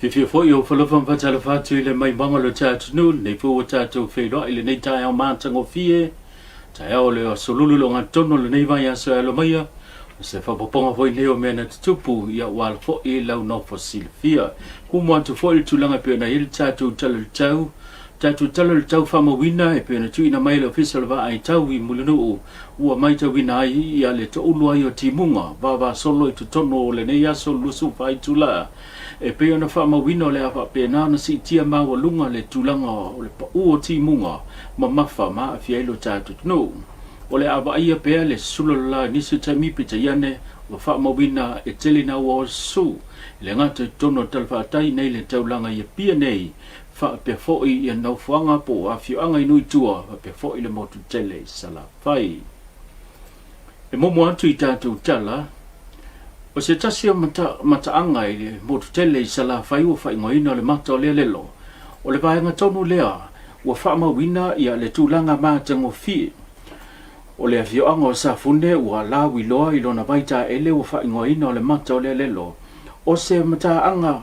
Fifia fo yo falafan fatalafatu ile mai banga lo tatu nu nei fo tatu feido ile nei tai au mantango fie tai au le solulu lo ngatono le nei vai aso lo mai se fa poponga foi leo mena tupu ya wal fo ile no fosil fia ku mo tu fo tu langa pe na il tatu tatu fa mo wina e pe na tu ina mai le official va ai tau wi mulunu ua mai tau wina ai ya le to ulua yo timunga va solo tu tono le nei aso lusu fai tula e pe ona fa ma wino le apa pe na si tia ma wa lunga le tulanga o le pa o timunga ma mafa ma fielo tatu no o le ava ia pe le sulola ni se tami pe yane wa fa ma wina e telina wa su le ngata tono talfa tai nei le taulanga ia pia nei fa pe fo i no fuanga po a fi anga inu tua pe fo i le motu tele sala fai e mo atu i tatu tala o se tasi o mata anga i le motu tele i sala fai o fai ngoina le mata o le lelo o le vaenga tonu lea ua wha mawina i a le tūlanga mātango fie o le afio anga o sa fune ua lawi loa i lona vaita ele o fai ngoina o le mata o le lelo o se mata anga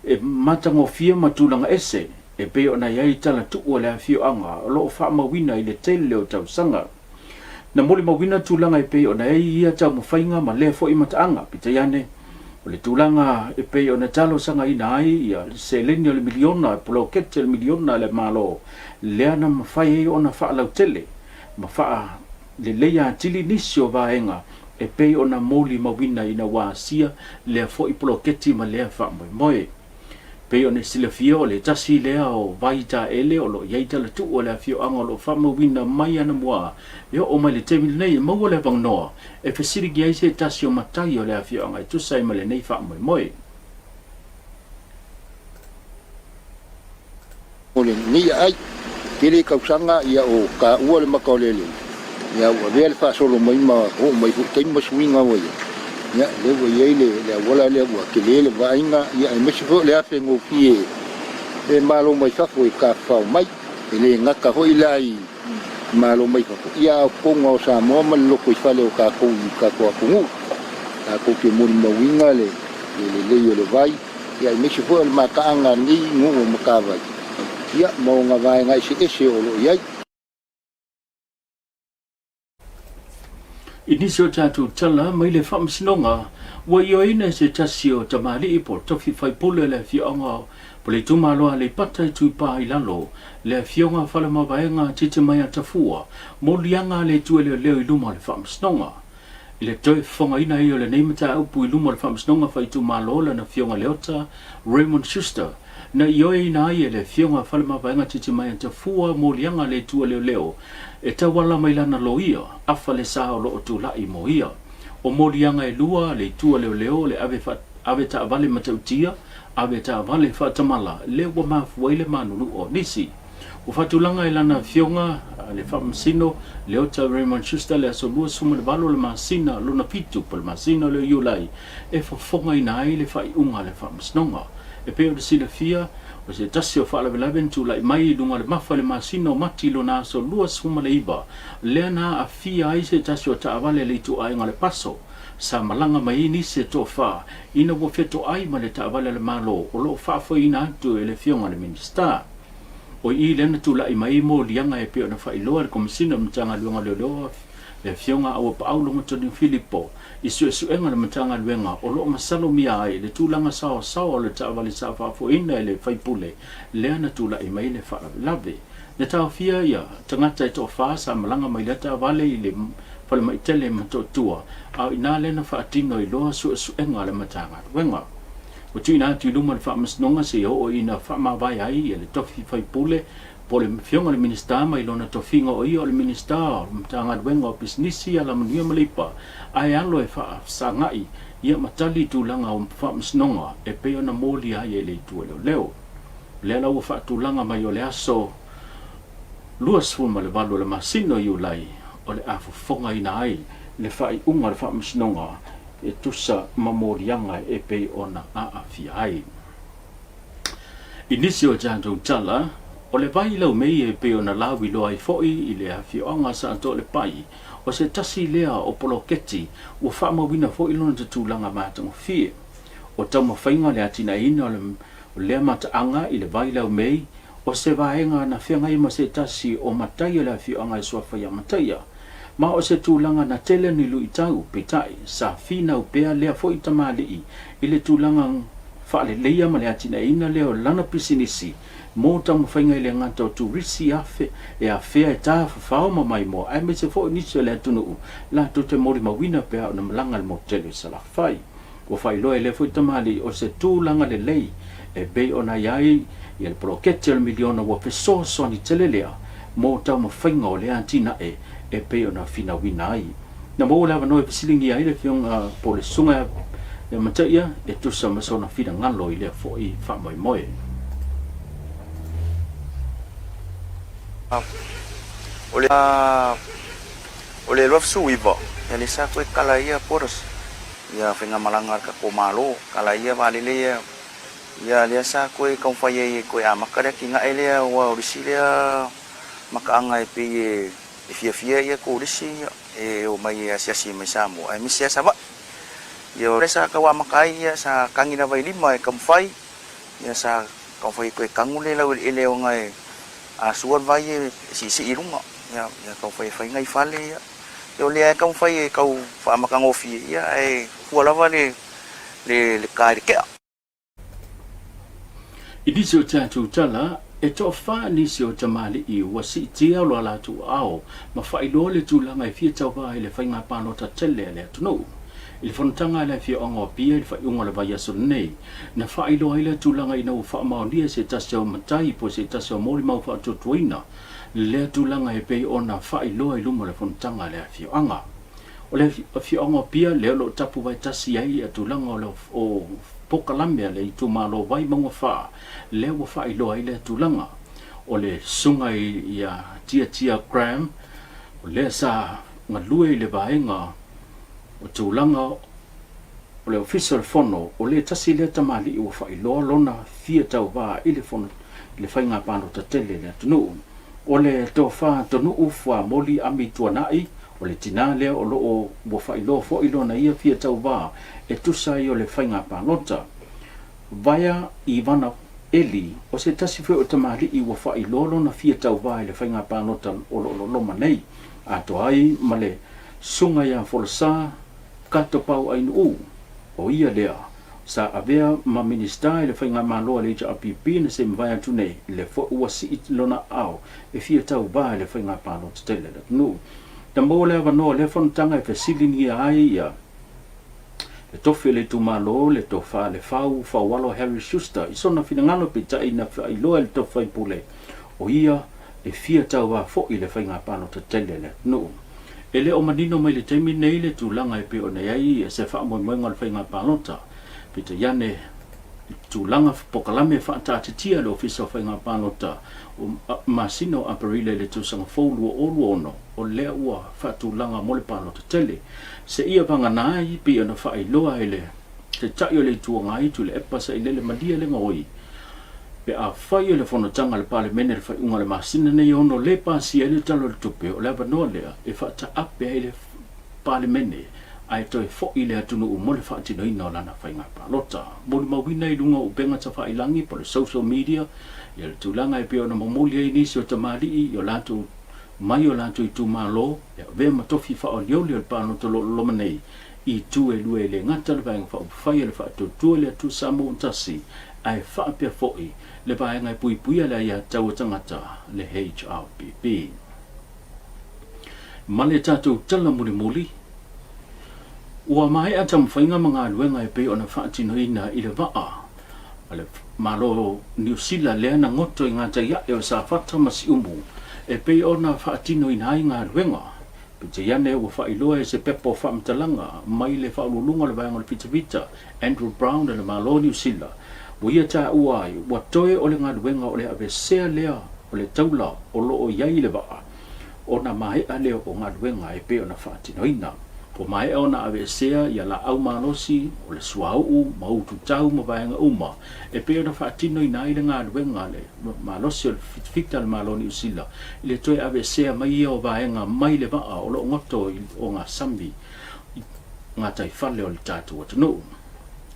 e matango fie matulanga ese e pe o na iai tala tu o le afio anga o lo wha mawina i le tele o tau sanga na moli mawina tūlanga e pe o na iai ia tau mawhainga ma le fo i mataanga pita iane o le tūlanga e pe o na talo sanga ina ai ia se leni o le miliona e polo kete le miliona le malo lea na mawhai e o na wha lau tele ma wha le leia tili nisi o vaenga e pe o na moli mawina ina wā sia lea fo i polo kete ma lea wha moe moe pe o ne sila fia o le tasi lea o vaita ele o lo iaita le tu o le fio anga o lo whama wina mai ana mua eo o mai le temil nei e maua le vang noa e fesiri ki aise tasi o matai o le fio anga e tu sai ma le nei wha moe moe o le ni ai kele kausanga ia o ka ua le maka o le le ia ua vea le wha solo mai ma o mai fu teima swinga o ia ya le wo ye le wala le wa ke le va inga ya me se fo le afe ngo pie e malo mai fa fo ka fa mai le nga ka ho ilai malo mai fa ya ko ngo sa mo ma lo ko fa le ka ko ngu ka ko ke mo mo winga le yo le vai ya me se fo ma ka anga ni ngo mo ka vai ya mo nga vai nga se o lo ya Inisio tatu tala mai le whamsinonga wa ioina se tasio tamali i po tofi fai pule le fionga po le tumaloa le pata i tuipa i lalo le fionga whalama vaenga tite mai atafua mo lianga le tuele leo i luma le whamsinonga i le toi whonga ina i o le neimata upu i luma le whamsinonga fai tumaloa na fionga leota Raymond Schuster na ioina i le fionga whalama vaenga tite mai atafua mo lianga le tuele leo e tawala mai lana loia afa le sa o lo tu la i moia o morianga e lua le tua leo le ave ta vale matautia ave ta vale fatamala le wa mafu le manu o nisi o fatulanga i lana fionga le famsino le ota Raymond Schuster le so lua suma le valo le masina luna pitu pel masina le yulai e fonga i nai le fai unga le famsnonga e pe o de sila fia o se tasi o whaala velaven tu lai mai lunga le mafa le masino mati lo na so lua suma le iba lea na a fia ai se tasi o taavale le tu ai ngale paso sa malanga mai ni se to fa ina wo feto ai ma le taavale le malo o lo fa fo ina tu e le fionga le minista o i le na tu lai mai mo lianga e pe o na fa iloa le komisina mtanga luanga le fionga au pa au longa toni Filipo isu enga le matanga luenga o lo masalo mia ai le tulanga sao le taavale sa fa fo ina le faipule le ana tula i mai le fa lave le tawfia ia tangata i to fa sa malanga mai le taavale i le fale mai tele matotua au ina le na fa tino i lo su enga le matanga luenga o tu ina tu luma le fa masnonga se o ina fa ma vai ai le tofi faipule po le fionga le minista mai lona tofinga o io le minista mtanga luenga o bisnisi ala munia malipa ai alo e fa sangai ia matali tulanga o fa msnonga e pe ona moli ai e le tu leo le la o fa tulanga mai o le aso luas fu ma le valo le masino io lai o le afu fonga ina ai le fa i unga le fa msnonga e tusa mamorianga e pe ona a afia ai inisio janto tala o le vai lau mei e pe ona lawi loa i foi i le afioanga sa to le pai o se tasi lea o poloketi o wha mawina foi lona te tūlanga mātango fie o tau mawhainga le atina ina o le mataanga i le vai lau mei o se vaenga na whenga i ma se tasi o matai la whianga i sua whaia mataia. Ma o se tūlanga na tele ni lui tau petai sa whina u pea lea fo i tamali i le tūlanga whaale leia ma le atina ina leo lana pisinisi mō tamu whainga i le ngata o tūrisi afe e a whea e tā whao ma mai mo ai me se fo i nisi le atunu u la tu te mori mawina pea o na malanga le mo tele sa la whai o whai loe le fo i tamali o se tūlanga le lei e bei o na iai i le prokete le miliona wa peso so ni tele lea mō tamu whainga o le atina e bei o na whina wina ai na mō lawa noe pisilingi ai le fionga po le sunga e mataia e tusa masona whina ngalo i le fo i whamoi moe. Ole love suiva ya le sa ko kala ia poros ya fenga malangar ka komalo kala ia valile ya le sa ko ka faye ko ya makare kinga ele wa orisilia makaanga e pe e fia ya ko orisi e o mai sia si mai samu ai mi sia saba yo resa ka wa makai ya sa kangina vai lima e kamfai ya sa kamfai ko kangule la ele o ngai a suan vai si irunga ya kau fai ngai fale ya yo le kau fai kau fa makang ofi ya e fuala vale le kai ke idisio tatu tala e to fa ni sio tamali I wasi tia lo la tu ao ma fa ilo le tu la mai fia tau vai le fai nga pano ta tele le tu no il fontanga le fia ongo pia il fa ungo le vai so nei na fa ilo ile tu la ngai no fa ma ni se ta so matai po se ta so mori mau fa tu tuina le tu la ngai pe ona fa ilo i lumo le fontanga le fia anga o le fia ongo pia le lo tapu vai ta si ai tu la ngo o pokalame le tu malo vai mongo fa le wo fa ilo ile tu langa o le sunga ia tia gram o le sa ngalue le vaenga o tūlanga o le official fono o le tasi le tamali I fa ilo lona fia tau wā I le fono le whainga pāno ta tele le tunu o le tō wha tonu ufa moli ami tuanai o le tina lea o loo wa fa ilo fo ilo na ia fia tau wā e tusa I o le whainga pānota vaya Ivana Eli o se tasi fwe o tamali I wa fa ilo lona fia tau wā le whainga pānota o lo manei a to ai ma le sunga ya folsa kato pau ai nu o ia lea sa avea ma minister le whainga malo le JPP na se mvaya tune le fo uasi it lona au e fia tau ba le whainga pano tele nu ta mo le vano le fontanga e fesilini ai ia le tofe le tu malo le tofa le fau walo Harry Schuster I sona fina ngano pita I na I loa le tofa I pule o ia e fia tau ba fo I le whainga pano tele nu ele o manino mai le temi nei le tūlanga e pe o nei ai e se wha mo moenga le whainga pānota. Pita iane tūlanga pokalame wha tātitia le ofisa o whainga pānota o masino aparile le tūsanga fōlu o olu ono o lea ua wha tūlanga mo le pānota tele. Se ia panga nai pi ana wha iloa ele te tai o le tuanga I tu le epasa I le madia le ngoi. Pe a whai le whanatanga le pale mene le whai unga le masina nei ono le pasi e le talo le tupe o le wanoa lea e whata ape e le pale mene ai toi fo I le atunu u mo le whaatino ina o lana whai ngā pālota. Moli mawina I lunga u benga ta whai langi po le social media i le tūlanga e pia o na mamoli e nisi o tamali I o lantu mai o lantu I tūmalo e o vea matofi wha o lioli o le pālota lo loma nei I tu e lue le ngata le vāinga whai le whaatu le atu samu untasi ai whaapia fo'i le vaenga pui pui ala ia tau tangata le HRPP. Male tātou tala muli muli. Ua mai atam whainga mga luenga e pe o na whaatino ina I le waa. Ale malo New Zealand lea na ngoto I ngata ia e o sa whata masi umu e pe o na whaatino ina I ngā luenga. Pite iane ua whailoa e se pepo whaamtalanga mai le whaululunga le vaenga le pita Andrew Brown le malo New Zealand. Ia ta uai, wa toe o le ngā ruenga o le ave sea lea o le taula o lo o iai le waa. O na mai a leo o ngā ruenga e pe o na whaatino ina. O mai o na ave sea ia la au manosi o le suau mautu tau ma vaenga uma. E pe o na whaatino ina I le ngā ruenga le manosi o le fitfita le maloni usila. I le toe ave sea mai ia o vaenga mai le waa o lo ngoto o ngā sambi. Ngā tai whale o le tātua tanu.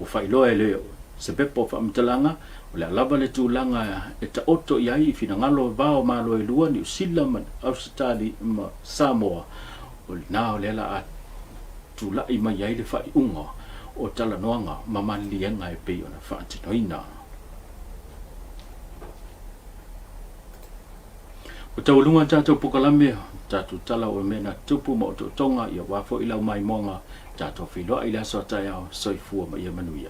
O whailoa e leo. se pepo fa mtalanga le lava le tulanga e ta oto iai fina ngalo vao malo e lua ni usila man Australia ma Samoa o na le la a tula i mai iai le fa unga o tala noanga mamalienga e pe ona fa tinoina o taulunga tatou pukalame tatou tala o mena tupu mo to tonga ia wafo ila mai monga tatou filoa ila so tai ao soifua ma ia manuia